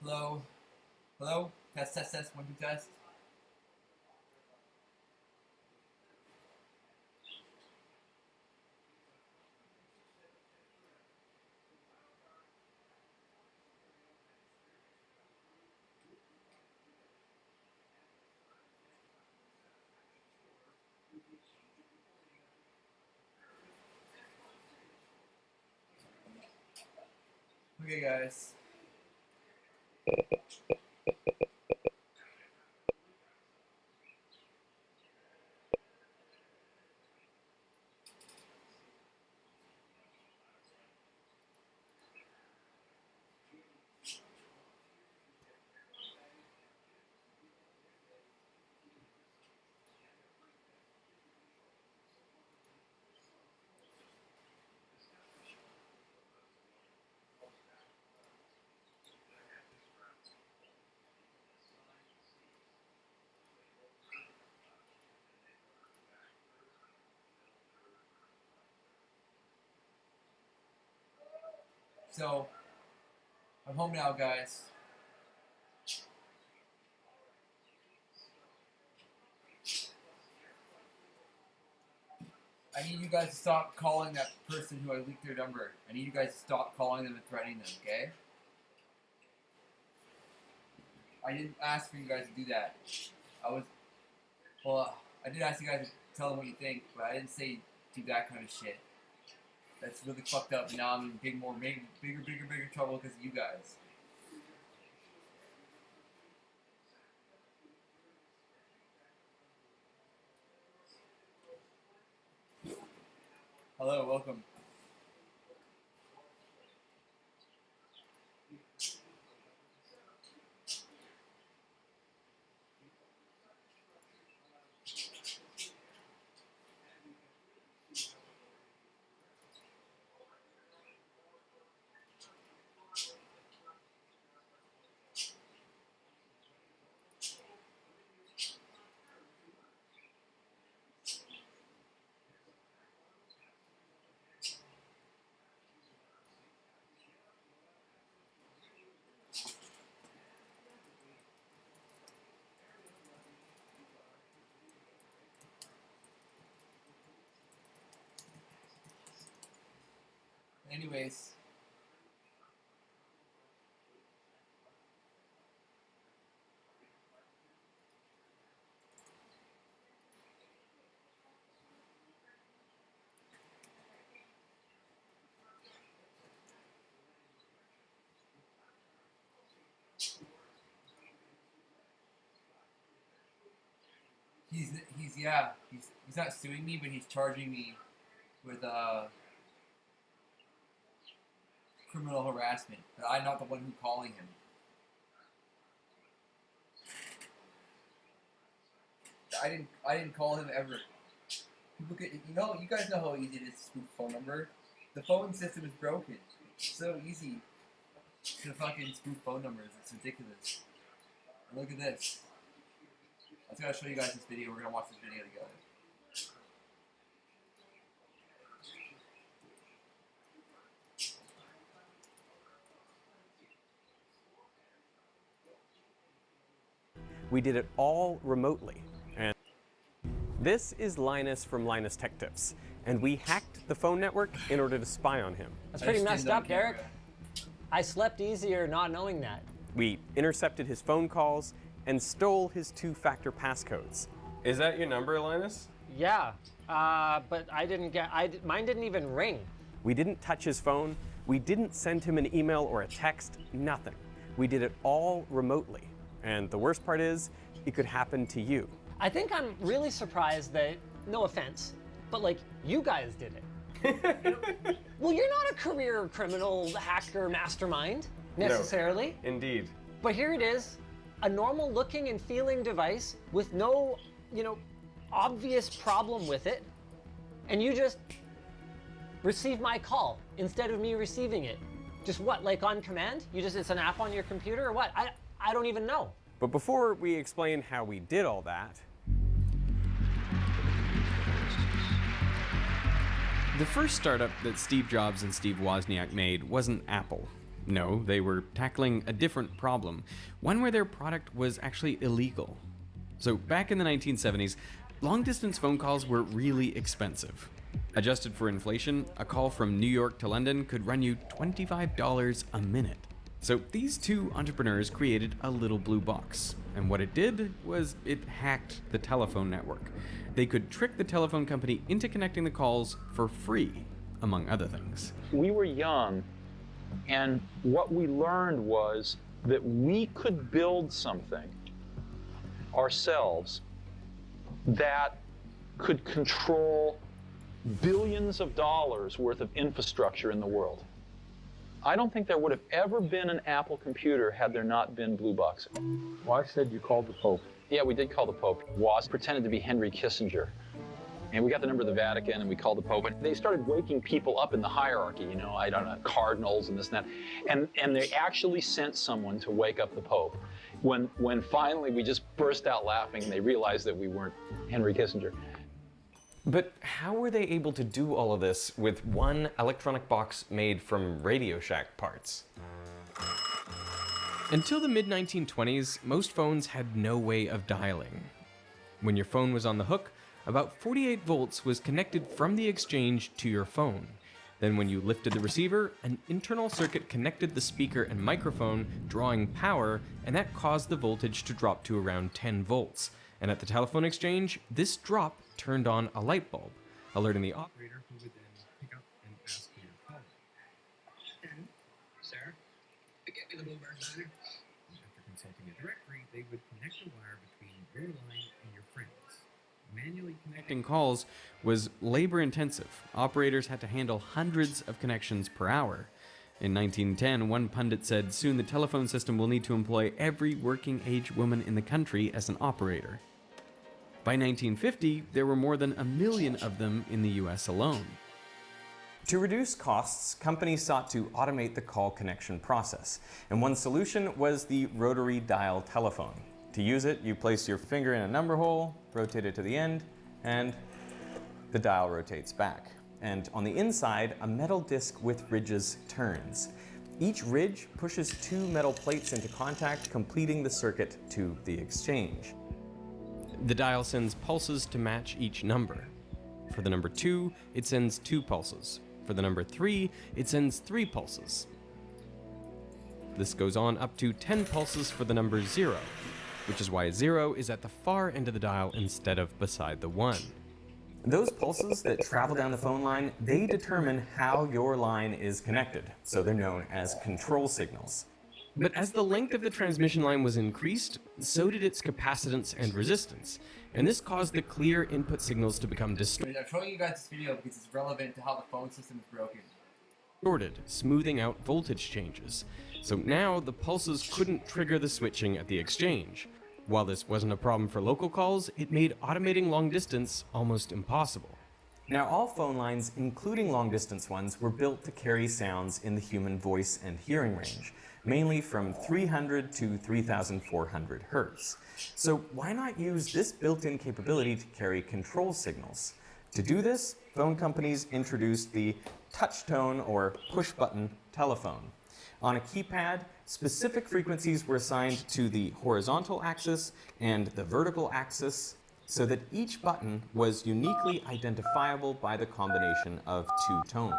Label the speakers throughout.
Speaker 1: Hello? Hello? Test, test, test, 1, 2, test. Okay, guys. So, I'm home now, guys. I need you guys to stop calling that person who I leaked their number. I need you guys to stop calling them and threatening them, okay? I didn't ask for you guys to do that. I did ask you guys to tell them what you think, but I didn't say do that kind of shit. That's really fucked up, and now I'm in bigger trouble because of you guys. Hello, welcome. Anyways. He's not suing me, but he's charging me with criminal harassment. But I'm not the one who's calling him. I didn't call him ever. People get, you guys know how easy it is to spoof a phone number. The phone system is broken. It's so easy to fucking spoof phone numbers. It's ridiculous. And look at this. I was gonna show you guys this video. We're gonna watch this video together.
Speaker 2: We did it all remotely. And this is Linus from Linus Tech Tips, and we hacked the phone network in order to spy on him.
Speaker 3: That's pretty messed up, Derek. I slept easier not knowing that.
Speaker 2: We intercepted his phone calls and stole his two-factor passcodes.
Speaker 4: Is that your number, Linus?
Speaker 3: Yeah, but mine didn't even ring.
Speaker 2: We didn't touch his phone. We didn't send him an email or a text, nothing. We did it all remotely. And the worst part is, it could happen to you.
Speaker 3: I think I'm really surprised that, no offense, but like, you guys did it. Well, you're not a career criminal, hacker, mastermind, necessarily.
Speaker 4: No, indeed.
Speaker 3: But here it is, a normal looking and feeling device with no, obvious problem with it, and you just receive my call instead of me receiving it. Just what, like on command? It's an app on your computer or what? I don't even know.
Speaker 2: But before we explain how we did all that,
Speaker 5: the first startup that Steve Jobs and Steve Wozniak made wasn't Apple. No, they were tackling a different problem, one where their product was actually illegal. So back in the 1970s, long-distance phone calls were really expensive. Adjusted for inflation, a call from New York to London could run you $25 a minute. So these two entrepreneurs created a little blue box, and what it did was it hacked the telephone network. They could trick the telephone company into connecting the calls for free, among other things.
Speaker 6: We were young, and what we learned was that we could build something ourselves that could control billions of dollars worth of infrastructure in the world. I don't think there would have ever been an Apple computer had there not been blue boxing.
Speaker 7: Well, I said you called the Pope.
Speaker 6: Yeah, we did call the Pope. Woz pretended to be Henry Kissinger. And we got the number of the Vatican and we called the Pope. And they started waking people up in the hierarchy, you know, I don't know, cardinals and this and that. And they actually sent someone to wake up the Pope. When finally we just burst out laughing and they realized that we weren't Henry Kissinger.
Speaker 2: But how were they able to do all of this with one electronic box made from Radio Shack parts?
Speaker 5: Until the mid-1920s, most phones had no way of dialing. When your phone was on the hook, about 48 volts was connected from the exchange to your phone. Then when you lifted the receiver, an internal circuit connected the speaker and microphone, drawing power, and that caused the voltage to drop to around 10 volts. And at the telephone exchange, this drop turned on a light bulb, alerting the operator, who would then pick up and ask for your call.
Speaker 8: Sir, get me the Bluebird diner.
Speaker 5: After consulting a directory, they would connect a wire between your line and your friends. Manually connecting calls was labor-intensive. Operators had to handle hundreds of connections per hour. In 1910, one pundit said, "Soon the telephone system will need to employ every working-age woman in the country as an operator." By 1950, there were more than 1 million of them in the US alone.
Speaker 2: To reduce costs, companies sought to automate the call connection process, and one solution was the rotary dial telephone. To use it, you place your finger in a number hole, rotate it to the end, and the dial rotates back. And on the inside, a metal disc with ridges turns. Each ridge pushes 2 metal plates into contact, completing the circuit to the exchange.
Speaker 5: The dial sends pulses to match each number. For the number 2, it sends 2 pulses. For the number 3, it sends 3 pulses. This goes on up to 10 pulses for the number 0, which is why 0 is at the far end of the dial instead of beside the 1.
Speaker 2: Those pulses that travel down the phone line, they determine how your line is connected, so they're known as control signals.
Speaker 5: But as the length of the transmission line was increased, so did its capacitance and resistance, and this caused the clear input signals to become
Speaker 1: I'm showing you guys this video because it's relevant to how the phone system is broken.
Speaker 5: distorted, smoothing out voltage changes. So now the pulses couldn't trigger the switching at the exchange. While this wasn't a problem for local calls, it made automating long distance almost impossible.
Speaker 2: Now, all phone lines, including long-distance ones, were built to carry sounds in the human voice and hearing range, mainly from 300 to 3,400 hertz. So why not use this built-in capability to carry control signals? To do this, phone companies introduced the touch-tone or push-button telephone. On a keypad, specific frequencies were assigned to the horizontal axis and the vertical axis, so that each button was uniquely identifiable by the combination of 2 tones.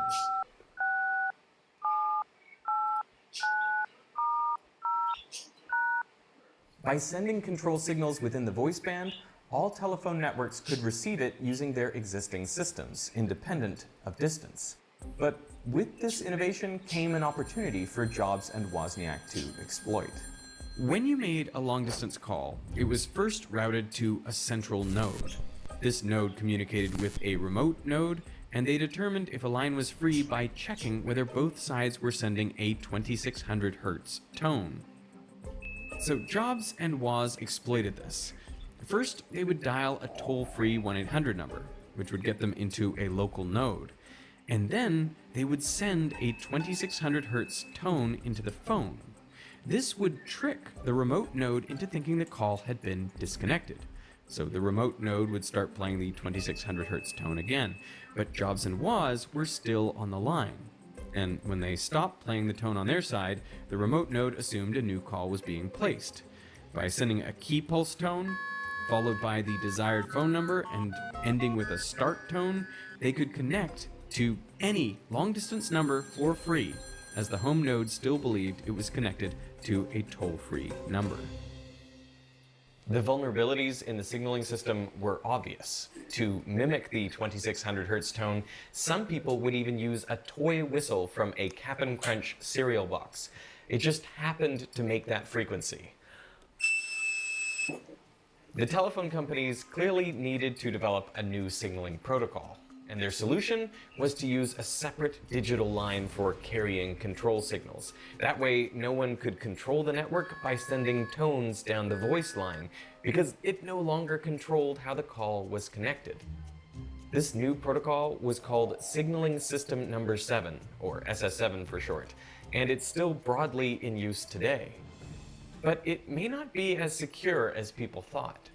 Speaker 2: By sending control signals within the voice band, all telephone networks could receive it using their existing systems, independent of distance. But with this innovation came an opportunity for Jobs and Wozniak to exploit.
Speaker 5: When you made a long-distance call, it was first routed to a central node. This node communicated with a remote node, and they determined if a line was free by checking whether both sides were sending a 2600 Hz tone. So Jobs and Woz exploited this. First, they would dial a toll-free 1-800 number, which would get them into a local node. And then they would send a 2600 Hz tone into the phone. This would trick the remote node into thinking the call had been disconnected. So the remote node would start playing the 2600 Hz tone again, but Jobs and Woz were still on the line. and when they stopped playing the tone on their side, the remote node assumed a new call was being placed. By sending a key pulse tone, followed by the desired phone number and ending with a start tone, they could connect to any long-distance number for free, as the home node still believed it was connected to a toll-free number.
Speaker 2: The vulnerabilities in the signaling system were obvious. To mimic the 2600 Hz tone, some people would even use a toy whistle from a Cap'n Crunch cereal box. It just happened to make that frequency. The telephone companies clearly needed to develop a new signaling protocol, and their solution was to use a separate digital line for carrying control signals. That way, no one could control the network by sending tones down the voice line, because it no longer controlled how the call was connected. This new protocol was called Signaling System Number 7, or SS7 for short, and it's still broadly in use today. But it may not be as secure as people thought.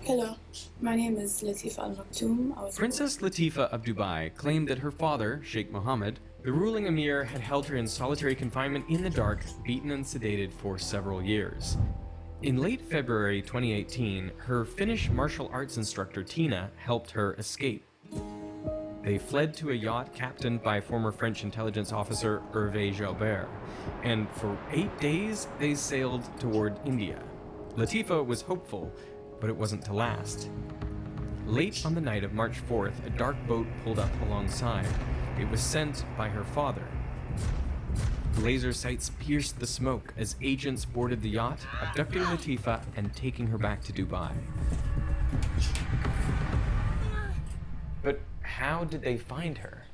Speaker 7: Hello, my name is Latifa Al Maktoum.
Speaker 5: Princess Latifa of Dubai claimed that her father, Sheikh Mohammed, the ruling emir, had held her in solitary confinement in the dark, beaten and sedated for several years. In late February 2018, her Finnish martial arts instructor Tina helped her escape. They fled to a yacht captained by former French intelligence officer Hervé Gilbert, and for 8 days they sailed toward India. Latifa was hopeful, but it wasn't to last. Late on the night of March 4th, a dark boat pulled up alongside. It was sent by her father. Laser sights pierced the smoke as agents boarded the yacht, abducting Latifa and taking her back to Dubai.
Speaker 2: But how did they find her?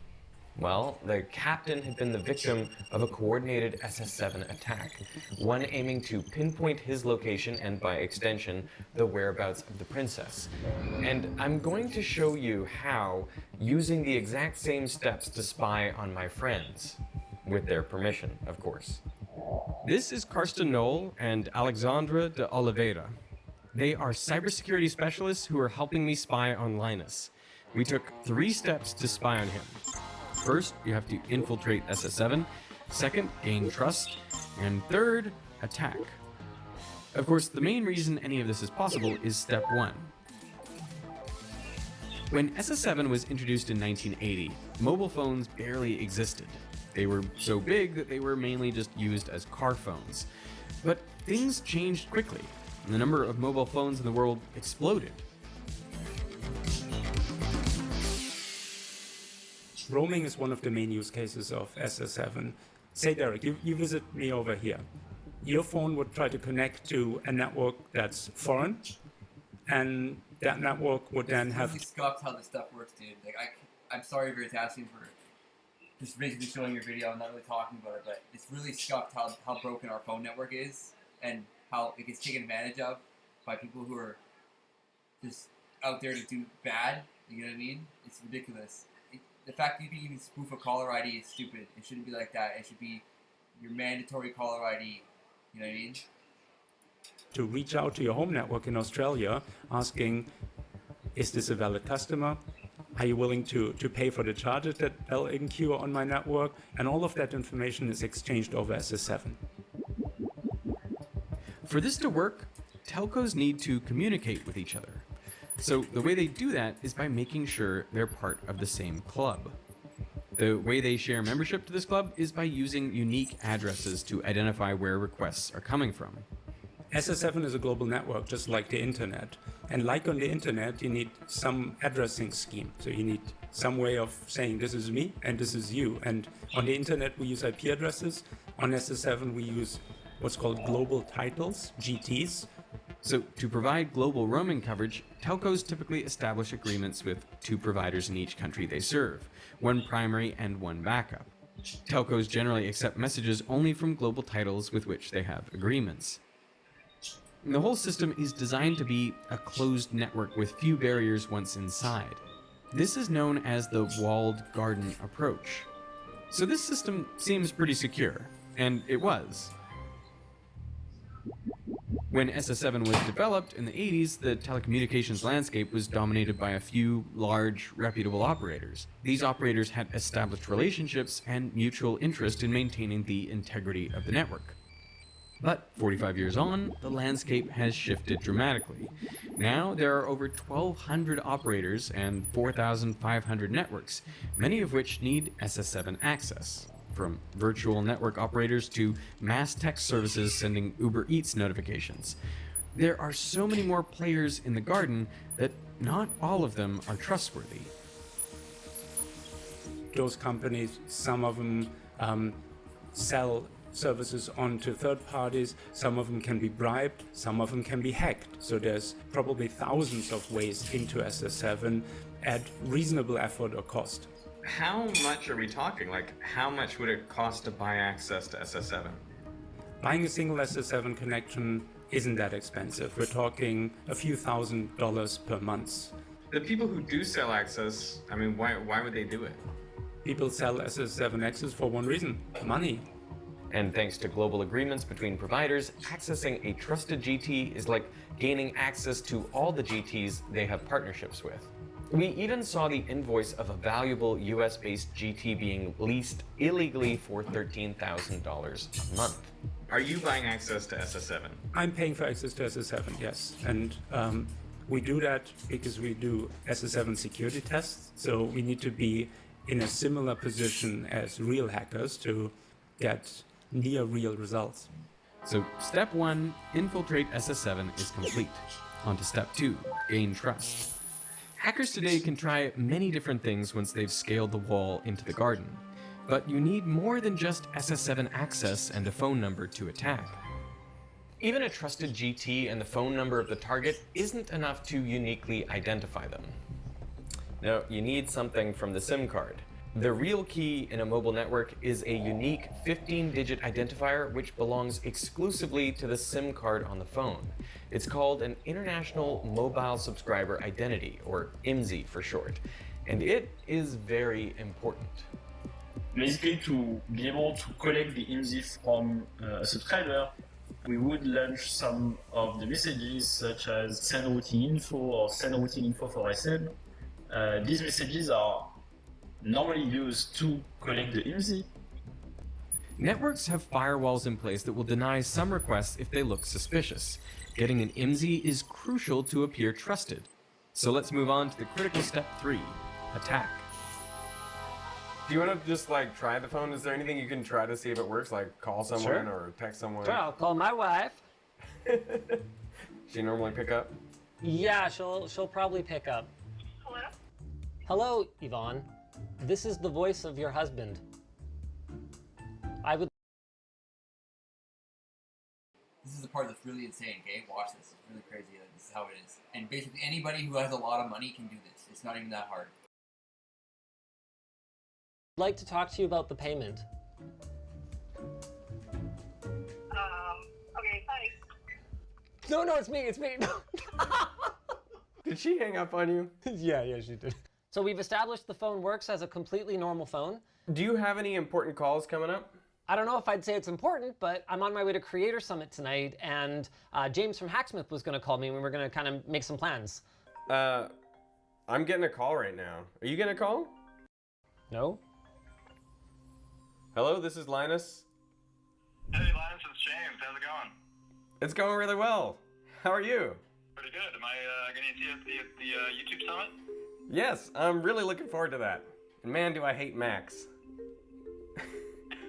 Speaker 2: Well, the captain had been the victim of a coordinated SS7 attack, one aiming to pinpoint his location and, by extension, the whereabouts of the princess. And I'm going to show you how, using the exact same steps to spy on my friends. With their permission, of course.
Speaker 5: This is Karsten Knoll and Alexandra de Oliveira. They are cybersecurity specialists who are helping me spy on Linus. We took 3 steps to spy on him. First, you have to infiltrate SS7. Second, gain trust. And third, attack. Of course, the main reason any of this is possible is step 1. When SS7 was introduced in 1980, mobile phones barely existed. They were so big that they were mainly just used as car phones. But things changed quickly, and the number of mobile phones in the world exploded.
Speaker 9: Roaming is one of the main use cases of SS7. Say, Derek, you visit me over here. Your phone would try to connect to a network that's foreign, and that network would then
Speaker 1: It's
Speaker 9: have...
Speaker 1: really scuffed how this stuff works, dude. Like, I'm sorry if you're asking for just basically showing your video. I'm not really talking about it, but it's really scuffed how broken our phone network is and how it gets taken advantage of by people who are just out there to do bad. You know what I mean? It's ridiculous. The fact that you can even spoof a caller ID is stupid. It shouldn't be like that. It should be your mandatory caller ID. You know what I mean?
Speaker 9: to reach out to your home network in Australia asking, is this a valid customer? Are you willing to pay for the charges that they'll incur on my network? And all of that information is exchanged over SS7.
Speaker 5: For this to work, telcos need to communicate with each other. So the way they do that is by making sure they're part of the same club. The way they share membership to this club is by using unique addresses to identify where requests are coming from.
Speaker 9: SS7 is a global network, just like the internet. And like on the internet, you need some addressing scheme. So you need some way of saying this is me and this is you. And on the internet, we use IP addresses. On SS7, we use what's called global titles, GTs.
Speaker 5: So to provide global roaming coverage, telcos typically establish agreements with two providers in each country they serve, one primary and one backup. Telcos generally accept messages only from global titles with which they have agreements. The whole system is designed to be a closed network with few barriers once inside. This is known as the walled garden approach. So this system seems pretty secure, and it was. When SS7 was developed in the 80s, the telecommunications landscape was dominated by a few large, reputable operators. These operators had established relationships and mutual interest in maintaining the integrity of the network. But 45 years on, the landscape has shifted dramatically. Now there are over 1,200 operators and 4,500 networks, many of which need SS7 access. From virtual network operators to mass text services sending Uber Eats notifications. There are so many more players in the garden that not all of them are trustworthy.
Speaker 9: Those companies, some of them sell services onto third parties, some of them can be bribed, some of them can be hacked. So there's probably thousands of ways into SS7 at reasonable effort or cost.
Speaker 2: How much are we talking? Like, how much would it cost to buy access to SS7?
Speaker 9: Buying a single SS7 connection isn't that expensive. We're talking a few $1,000s per month.
Speaker 2: The people who do sell access, I mean, why would they do it?
Speaker 9: People sell SS7 access for one reason: money.
Speaker 2: And thanks to global agreements between providers, accessing a trusted GT is like gaining access to all the GTs they have partnerships with. We even saw the invoice of a valuable US-based GT being leased illegally for $13,000 a month. Are you buying access to SS7?
Speaker 9: I'm paying for access to SS7, yes. And we do that because we do SS7 security tests. So we need to be in a similar position as real hackers to get near real results.
Speaker 5: So step 1, infiltrate SS7 is complete. On to step 2, gain trust. Hackers today can try many different things once they've scaled the wall into the garden. But you need more than just SS7 access and a phone number to attack. Even a trusted GT and the phone number of the target isn't enough to uniquely identify them. No, you need something from the SIM card. The real key in a mobile network is a unique 15-digit identifier which belongs exclusively to the SIM card on the phone. It's called an International Mobile Subscriber Identity, or IMSI for short, and it is very important.
Speaker 10: Basically, to be able to collect the IMSI from a subscriber, we would launch some of the messages such as send routing info or send routing info for SM. These messages are normally used to collect the IMSI.
Speaker 5: Networks have firewalls in place that will deny some requests if they look suspicious. Getting an IMSI is crucial to appear trusted. So let's move on to the critical step 3, attack.
Speaker 4: Do you want to just like try the phone? Is there anything you can try to see if it works? Like call someone or text someone?
Speaker 3: Sure, I'll call my wife.
Speaker 4: She normally pick up?
Speaker 3: Yeah, she'll probably pick up.
Speaker 11: Hello?
Speaker 3: Hello, Yvonne. This is the voice of your husband. I would.
Speaker 1: This is the part that's really insane, okay? Watch this. It's really crazy. This is how it is. And basically anybody who has a lot of money can do this. It's not even that hard.
Speaker 3: I'd like to talk to you about the payment.
Speaker 11: Okay, hi.
Speaker 3: No, it's me, it's me.
Speaker 4: Did she hang up on you?
Speaker 3: Yeah, she did. So we've established the phone works as a completely normal phone.
Speaker 4: Do you have any important calls coming up?
Speaker 3: I don't know if I'd say it's important, but I'm on my way to Creator Summit tonight, and James from Hacksmith was going to call me, and we were going to kind of make some plans.
Speaker 4: I'm getting a call right now. Are you getting a call?
Speaker 3: No?
Speaker 4: Hello, this is Linus.
Speaker 11: Hey, Linus, it's James. How's it going?
Speaker 4: It's going really well. How are you?
Speaker 11: Pretty good. Am I going to see you at the YouTube Summit?
Speaker 4: Yes, I'm really looking forward to that. And man, do I hate Macs.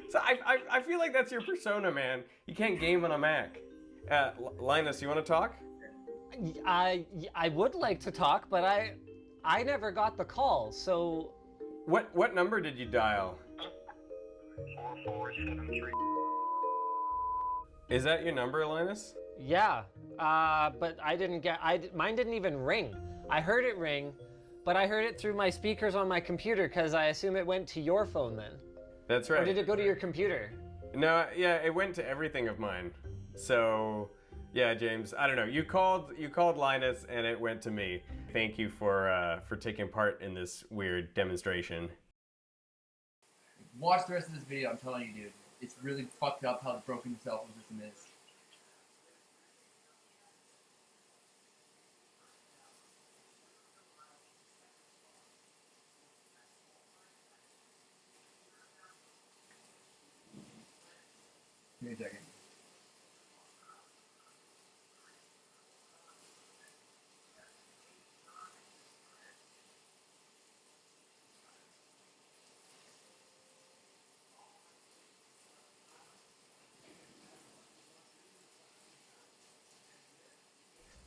Speaker 4: So I feel like that's your persona, man. You can't game on a Mac. Linus, you want to talk?
Speaker 3: I would like to talk, but I never got the call, so...
Speaker 4: What number did you dial?
Speaker 11: 4473.
Speaker 4: Is that your number, Linus?
Speaker 3: Yeah, but I didn't get... mine didn't even ring. I heard it ring, but I heard it through my speakers on my computer, because I assume it went to your phone then.
Speaker 4: That's right.
Speaker 3: Or did it go to your computer?
Speaker 4: No, yeah, it went to everything of mine. So, yeah, James, I don't know. You called Linus, and it went to me. Thank you for taking part in this weird demonstration.
Speaker 1: Watch the rest of this video, I'm telling you, dude. It's really fucked up how broken the cell phone system is.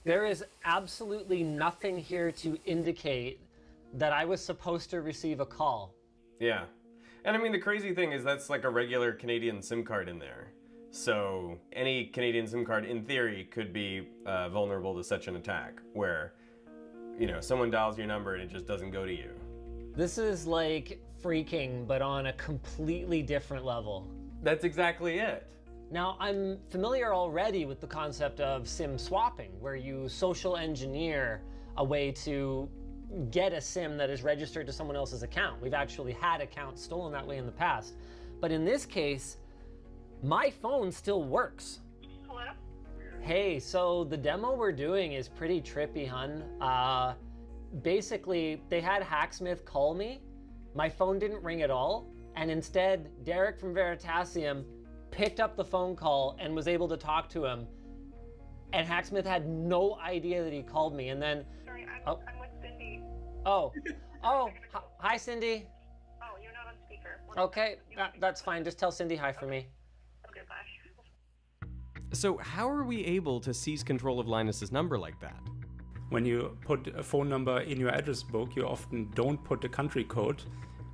Speaker 3: There is absolutely nothing here to indicate that I was supposed to receive a call.
Speaker 4: Yeah. And I mean, the crazy thing is that's like a regular Canadian SIM card in there. So any Canadian SIM card, in theory, could be vulnerable to such an attack where, you know, someone dials your number and it just doesn't go to you.
Speaker 3: This is like freaking, but on a completely different level.
Speaker 4: That's exactly it.
Speaker 3: Now, I'm familiar already with the concept of SIM swapping, where you social engineer a way to get a SIM that is registered to someone else's account. We've actually had accounts stolen that way in the past. But in this case, my phone still works.
Speaker 11: Hello?
Speaker 3: Hey, so the demo we're doing is pretty trippy, hun. Basically, they had Hacksmith call me. My phone didn't ring at all. And instead, Derek from Veritasium picked up the phone call and was able to talk to him. And Hacksmith had no idea that he called me. And then,
Speaker 11: Sorry, I'm with Cindy.
Speaker 3: oh, hi, Cindy.
Speaker 11: Oh, you're not on speaker.
Speaker 3: Okay, that's fine. Just tell Cindy hi for me.
Speaker 11: Okay, bye.
Speaker 4: So how are we able to seize control of Linus's number like that?
Speaker 9: When you put a phone number in your address book, you often don't put the country code.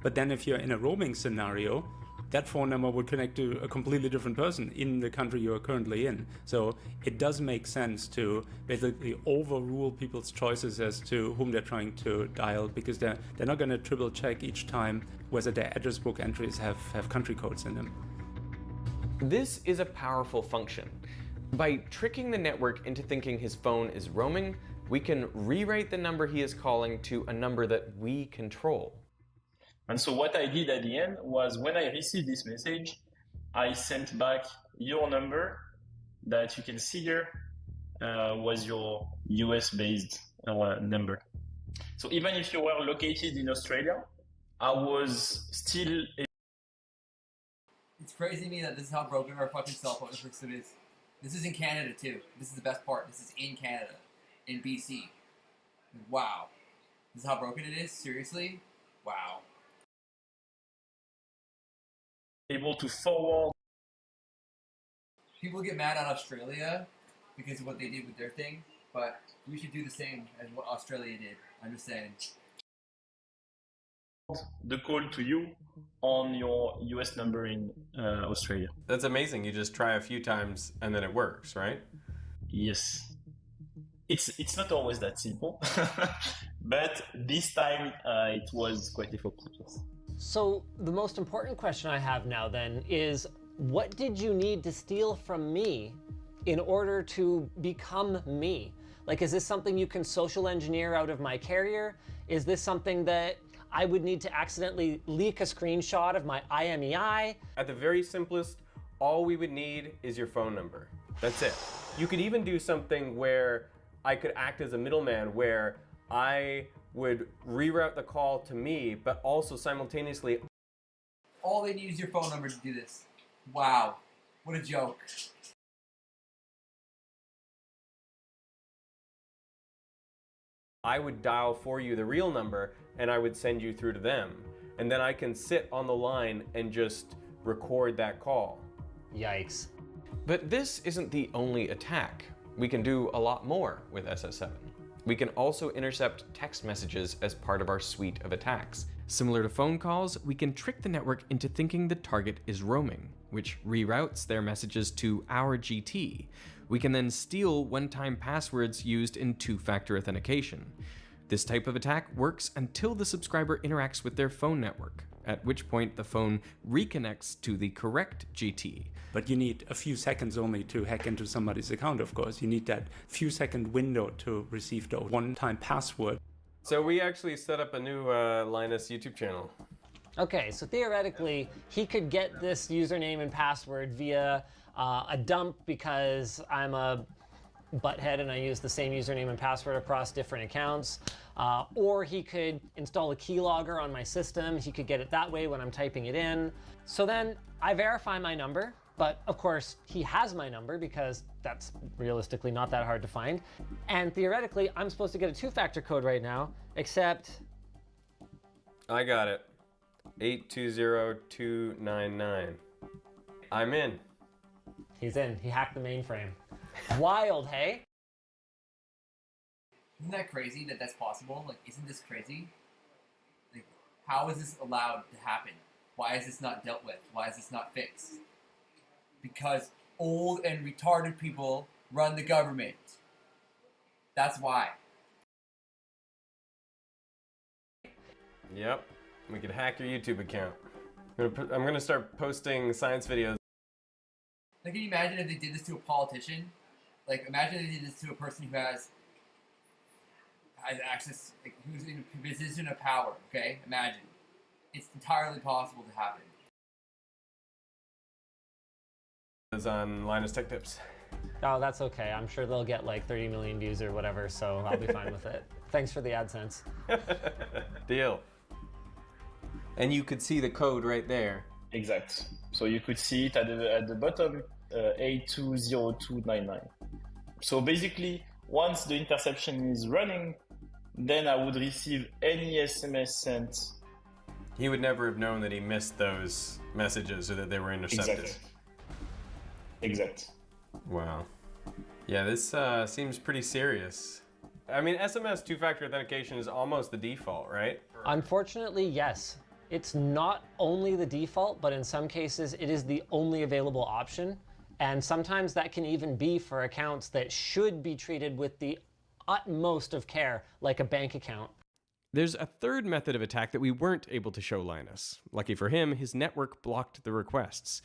Speaker 9: But then if you're in a roaming scenario, that phone number would connect to a completely different person in the country you are currently in. So it does make sense to basically overrule people's choices as to whom they're trying to dial, because they're not going to triple check each time whether their address book entries have country codes in them.
Speaker 2: This is a powerful function. By tricking the network into thinking his phone is roaming, we can rewrite the number he is calling to a number that we control.
Speaker 10: And so what I did at the end was, when I received this message, I sent back your number that you can see here was your US-based number. So even if you were located in Australia, I was still...
Speaker 1: It's crazy to me that this is how broken our fucking cell phone system is. This is in Canada too. This is the best part. This is in Canada, in BC. Wow. This is how broken it is? Seriously? Wow.
Speaker 10: able to forward.
Speaker 1: People get mad at Australia because of what they did with their thing, but we should do the same as what Australia did. I'm just saying.
Speaker 10: The call to you on your US number in Australia.
Speaker 4: That's amazing. You just try a few times and then it works, right?
Speaker 10: Yes. It's not always that simple, but this time it was quite effortless.
Speaker 3: So the most important question I have now then is, what did you need to steal from me in order to become me? Like, is this something you can social engineer out of my carrier? Is this something that I would need to accidentally leak a screenshot of my IMEI?
Speaker 4: At the very simplest, all we would need is your phone number. That's it. You could even do something where I could act as a middleman, where I would reroute the call to me, but also simultaneously...
Speaker 1: All they need is your phone number to do this. Wow. What a joke.
Speaker 4: I would dial for you the real number, and I would send you through to them. And then I can sit on the line and just record that call.
Speaker 3: Yikes.
Speaker 2: But this isn't the only attack. We can do a lot more with SS7. We can also intercept text messages as part of our suite of attacks. Similar to phone calls, we can trick the network into thinking the target is roaming, which reroutes their messages to our GT. We can then steal one-time passwords used in two-factor authentication. This type of attack works until the subscriber interacts with their phone network, at which point the phone reconnects to the correct GT.
Speaker 9: But you need a few seconds only to hack into somebody's account, of course. You need that few second window to receive the one-time password.
Speaker 4: So we actually set up a new Linus YouTube channel.
Speaker 3: Okay, so theoretically, he could get this username and password via a dump because I'm a butthead and I use the same username and password across different accounts. Or he could install a keylogger on my system. He could get it that way when I'm typing it in. So then I verify my number, but of course he has my number because that's realistically not that hard to find. And theoretically, I'm supposed to get a two-factor code right now, except...
Speaker 4: I got it. 820299. I'm in.
Speaker 3: He's in. He hacked the mainframe. Wild, hey?
Speaker 1: Isn't that crazy that that's possible? Like, isn't this crazy? Like, how is this allowed to happen? Why is this not dealt with? Why is this not fixed? Because old and retarded people run the government. That's why.
Speaker 4: Yep. We could hack your YouTube account. I'm gonna start posting science videos.
Speaker 1: Like, can you imagine if they did this to a politician? Like, imagine if they did this to a person who has access, like, who's in a position of power, okay? Imagine. It's entirely possible to happen.
Speaker 4: On Linus Tech Tips.
Speaker 3: Oh, that's okay. I'm sure they'll get like 30 million views or whatever, so I'll be fine with it. Thanks for the AdSense.
Speaker 4: Deal. And you could see the code right there.
Speaker 10: Exact. So you could see it at the bottom, 820299. So basically, once the interception is running, then I would receive any SMS sent.
Speaker 4: He would never have known that he missed those messages or that they were intercepted.
Speaker 10: Exact.
Speaker 4: Wow. Yeah, this seems pretty serious. I mean, SMS two-factor authentication is almost the default, right?
Speaker 3: Unfortunately, yes. It's not only the default, but in some cases it is the only available option. And sometimes that can even be for accounts that should be treated with the utmost of care, like a bank account.
Speaker 4: There's a third method of attack that we weren't able to show Linus. Lucky for him, his network blocked the requests.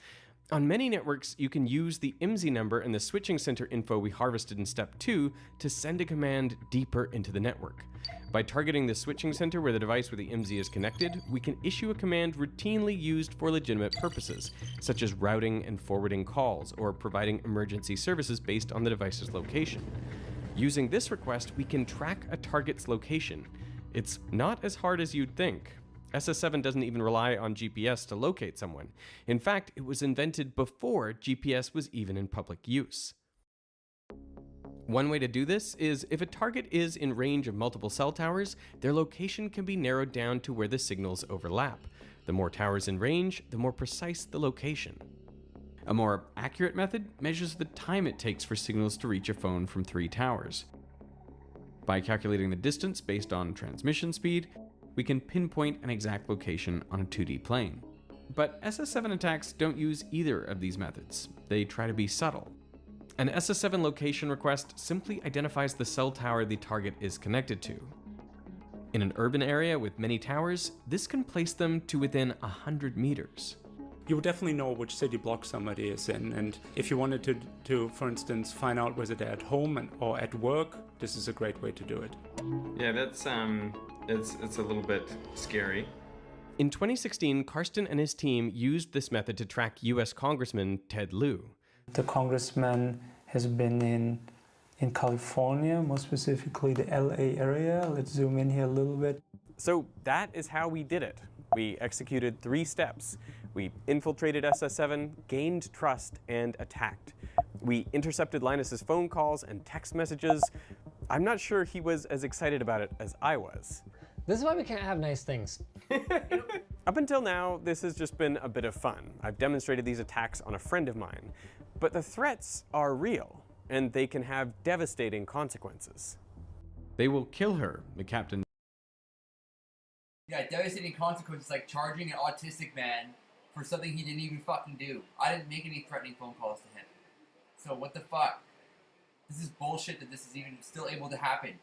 Speaker 4: On many networks, you can use the IMSI number and the switching center info we harvested in step 2 to send a command deeper into the network. By targeting the switching center where the device with the IMSI is connected, we can issue a command routinely used for legitimate purposes, such as routing and forwarding calls or providing emergency services based on the device's location. Using this request, we can track a target's location. It's not as hard as you'd think. SS7 doesn't even rely on GPS to locate someone. In fact, it was invented before GPS was even in public use. One way to do this is if a target is in range of multiple cell towers, their location can be narrowed down to where the signals overlap. The more towers in range, the more precise the location. A more accurate method measures the time it takes for signals to reach a phone from 3 towers. By calculating the distance based on transmission speed, we can pinpoint an exact location on a 2D plane. But SS7 attacks don't use either of these methods. They try to be subtle. An SS7 location request simply identifies the cell tower the target is connected to. In an urban area with many towers, this can place them to within 100 meters.
Speaker 9: You would definitely know which city block somebody is in, and if you wanted to for instance, find out whether they're at home or at work, this is a great way to do it.
Speaker 2: Yeah, that's it's a little bit scary.
Speaker 4: In 2016, Karsten and his team used this method to track US Congressman Ted Lieu.
Speaker 12: The congressman has been in California, more specifically the LA area. Let's zoom in here a little bit.
Speaker 4: So that is how we did it. We executed 3 steps. We infiltrated SS7, gained trust, and attacked. We intercepted Linus's phone calls and text messages. I'm not sure he was as excited about it as I was.
Speaker 3: This is why we can't have nice things.
Speaker 4: Up until now, this has just been a bit of fun. I've demonstrated these attacks on a friend of mine. But the threats are real, and they can have devastating consequences.
Speaker 5: They will kill her, the captain.
Speaker 1: Yeah, devastating consequences like charging an autistic man for something he didn't even fucking do. I didn't make any threatening phone calls to him. So what the fuck? This is bullshit that this is even still able to happen.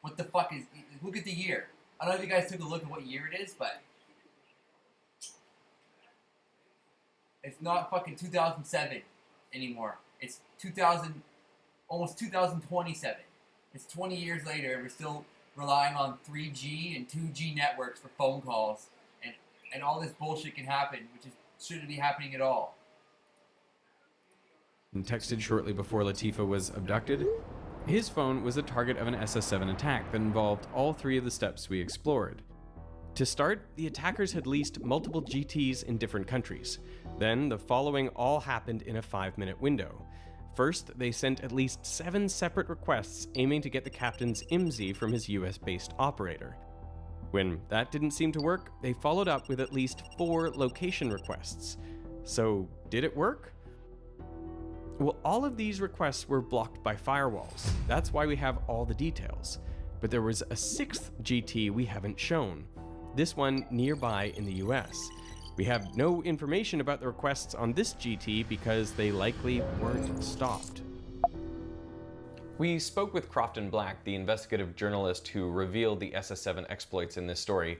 Speaker 1: What the fuck is... Look at the year. I don't know if you guys took a look at what year it is, but... It's not fucking 2007 anymore. It's almost 2027. It's 20 years later and we're still relying on 3G and 2G networks for phone calls. And all this bullshit can happen, which shouldn't be happening at all.
Speaker 5: And texted shortly before Latifah was abducted. His phone was the target of an SS7 attack that involved all 3 of the steps we explored. To start, the attackers had leased multiple GTs in different countries. Then, the following all happened in a 5-minute window. First, they sent at least 7 separate requests aiming to get the captain's IMSI from his US-based operator. When that didn't seem to work, they followed up with at least 4 location requests. So, did it work? Well, all of these requests were blocked by firewalls. That's why we have all the details.
Speaker 2: But there was a sixth GT we haven't shown, this one nearby in the US. We have no information about the requests on this GT because they likely weren't stopped. We spoke with Crofton Black, the investigative journalist who revealed the SS7 exploits in this story,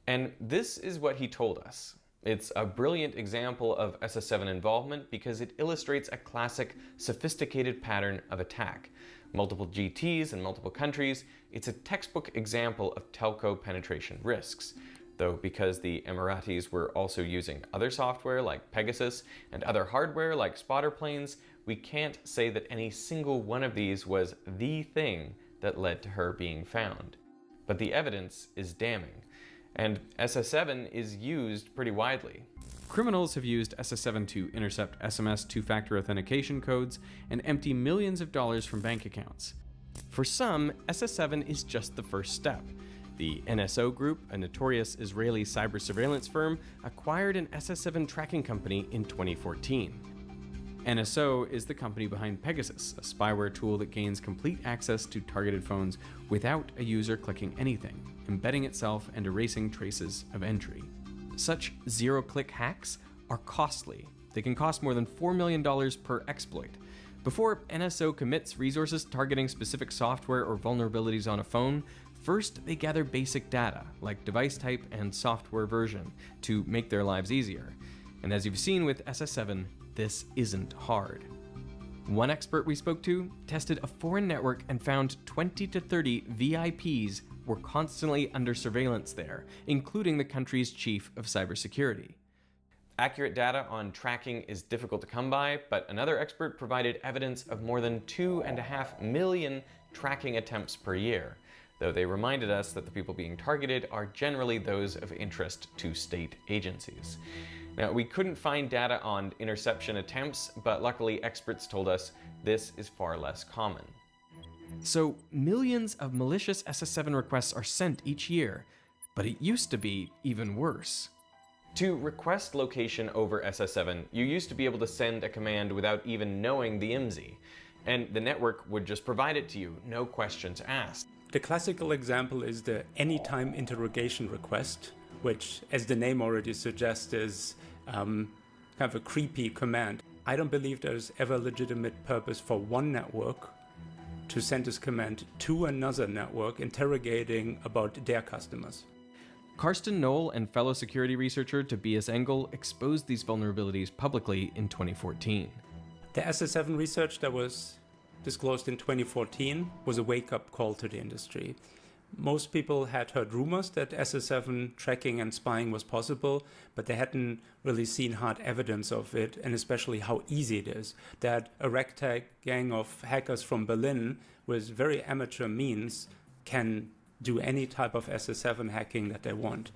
Speaker 2: and this is what he told us. It's a brilliant example of SS7 involvement because it illustrates a classic, sophisticated pattern of attack. Multiple GTs in multiple countries, it's a textbook example of telco penetration risks. Though because the Emiratis were also using other software like Pegasus and other hardware like spotter planes, we can't say that any single one of these was the thing that led to her being found. But the evidence is damning, and SS7 is used pretty widely. Criminals have used SS7 to intercept SMS two-factor authentication codes and empty millions of dollars from bank accounts. For some, SS7 is just the first step. The NSO Group, a notorious Israeli cyber surveillance firm, acquired an SS7 tracking company in 2014. NSO is the company behind Pegasus, a spyware tool that gains complete access to targeted phones without a user clicking anything, embedding itself and erasing traces of entry. Such zero-click hacks are costly. They can cost more than $4 million per exploit. Before NSO commits resources targeting specific software or vulnerabilities on a phone, first they gather basic data, like device type and software version, to make their lives easier. And as you've seen with SS7, this isn't hard. One expert we spoke to tested a foreign network and found 20 to 30 VIPs were constantly under surveillance there, including the country's chief of cybersecurity. Accurate data on tracking is difficult to come by, but another expert provided evidence of more than 2.5 million tracking attempts per year, though they reminded us that the people being targeted are generally those of interest to state agencies. Now, we couldn't find data on interception attempts, but luckily experts told us this is far less common. So, millions of malicious SS7 requests are sent each year, but it used to be even worse. To request location over SS7, you used to be able to send a command without even knowing the IMSI, and the network would just provide it to you, no questions asked.
Speaker 9: The classical example is the anytime interrogation request, which, as the name already suggests, is kind of a creepy command. I don't believe there's ever a legitimate purpose for one network to send this command to another network interrogating about their customers.
Speaker 2: Karsten Knoll and fellow security researcher Tobias Engel exposed these vulnerabilities publicly in 2014.
Speaker 9: The SS7 research that was disclosed in 2014 was a wake-up call to the industry. Most people had heard rumors that SS7 tracking and spying was possible, but they hadn't really seen hard evidence of it, and especially how easy it is. That a ragtag gang of hackers from Berlin with very amateur means can do any type of SS7 hacking that they want.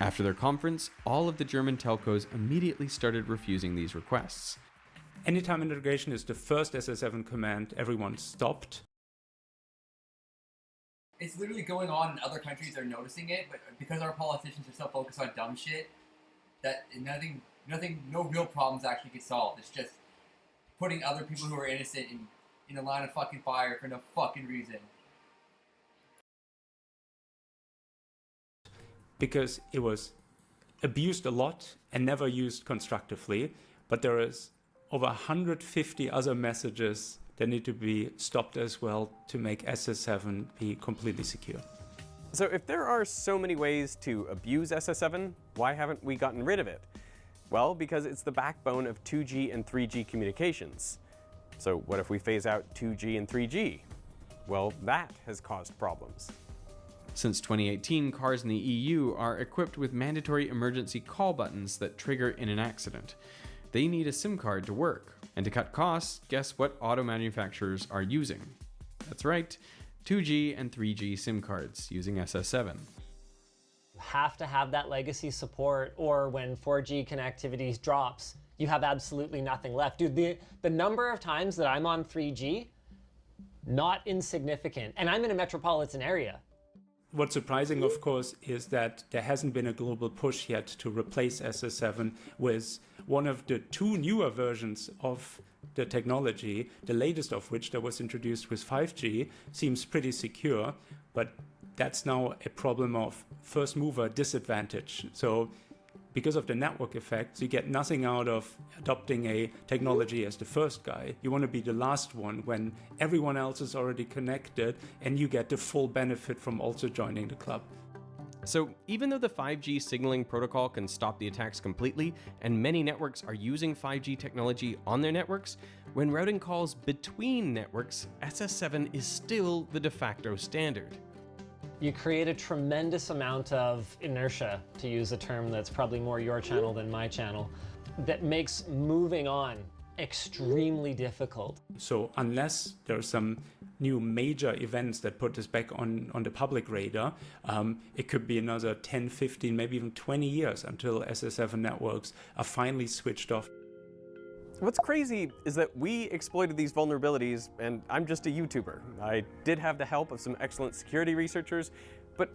Speaker 2: After their conference, all of the German telcos immediately started refusing these requests.
Speaker 9: Anytime interrogation is the first SS7 command everyone stopped.
Speaker 1: It's literally going on and other countries are noticing it, but because our politicians are so focused on dumb shit, that no real problems actually get solved. It's just putting other people who are innocent in a line of fucking fire for no fucking reason.
Speaker 9: Because it was abused a lot and never used constructively, but there is over 150 other messages that need to be stopped as well to make SS7 be completely secure.
Speaker 2: So if there are so many ways to abuse SS7, why haven't we gotten rid of it? Well, because it's the backbone of 2G and 3G communications. So what if we phase out 2G and 3G? Well, that has caused problems. Since 2018, cars in the EU are equipped with mandatory emergency call buttons that trigger in an accident. They need a SIM card to work. And to cut costs, guess what auto manufacturers are using? That's right, 2G and 3G SIM cards using SS7.
Speaker 3: Have to have that legacy support, or when 4G connectivity drops, you have absolutely nothing left. Dude, the number of times that I'm on 3G, not insignificant. And I'm in a metropolitan area.
Speaker 9: What's surprising, of course, is that there hasn't been a global push yet to replace SS7 with one of the two newer versions of the technology, the latest of which that was introduced with 5G, seems pretty secure, but that's now a problem of first mover disadvantage. So because of the network effects, you get nothing out of adopting a technology as the first guy. You want to be the last one when everyone else is already connected and you get the full benefit from also joining the club.
Speaker 4: So even though the 5G signaling protocol can stop the attacks completely, and many networks are using 5G technology on their networks, when routing calls between networks, SS7 is still the de facto standard.
Speaker 3: You create a tremendous amount of inertia, to use a term that's probably more your channel than my channel, that makes moving on extremely difficult.
Speaker 9: So unless there are some new major events that put this back on the public radar, it could be another 10, 15, maybe even 20 years until SS7 networks are finally switched off.
Speaker 4: What's crazy is that we exploited these vulnerabilities, and I'm just a YouTuber. I did have the help of some excellent security researchers, but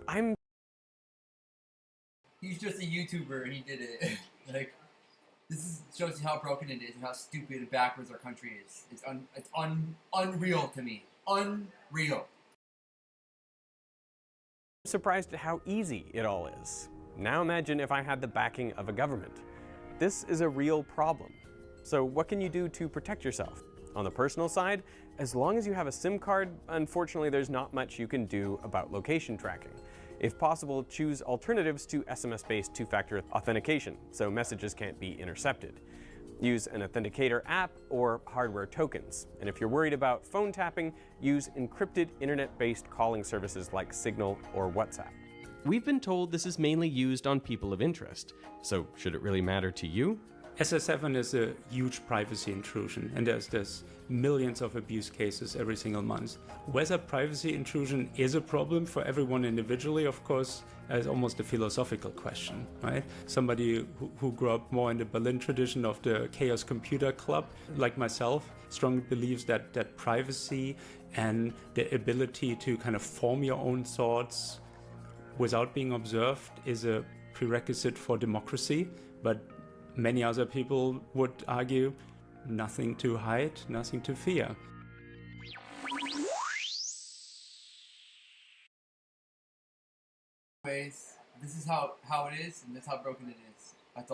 Speaker 1: He's just a YouTuber and he did it. Like, shows you how broken it is and how stupid and backwards our country is. It's unreal to me. Unreal.
Speaker 4: I'm surprised at how easy it all is. Now imagine if I had the backing of a government. This is a real problem. So what can you do to protect yourself? On the personal side, as long as you have a SIM card, unfortunately there's not much you can do about location tracking. If possible, choose alternatives to SMS-based two-factor authentication, so messages can't be intercepted. Use an authenticator app or hardware tokens. And if you're worried about phone tapping, use encrypted internet-based calling services like Signal or WhatsApp. We've been told this is mainly used on people of interest, so should it really matter to you?
Speaker 9: SS7 is a huge privacy intrusion, and there's millions of abuse cases every single month. Whether privacy intrusion is a problem for everyone individually, of course, is almost a philosophical question, right? Somebody who grew up more in the Berlin tradition of the Chaos Computer Club, like myself, strongly believes that privacy and the ability to kind of form your own thoughts without being observed is a prerequisite for democracy, but many other people would argue nothing to hide, nothing to fear.
Speaker 1: Anyways, this is how it is, and that's how broken it is. That's all.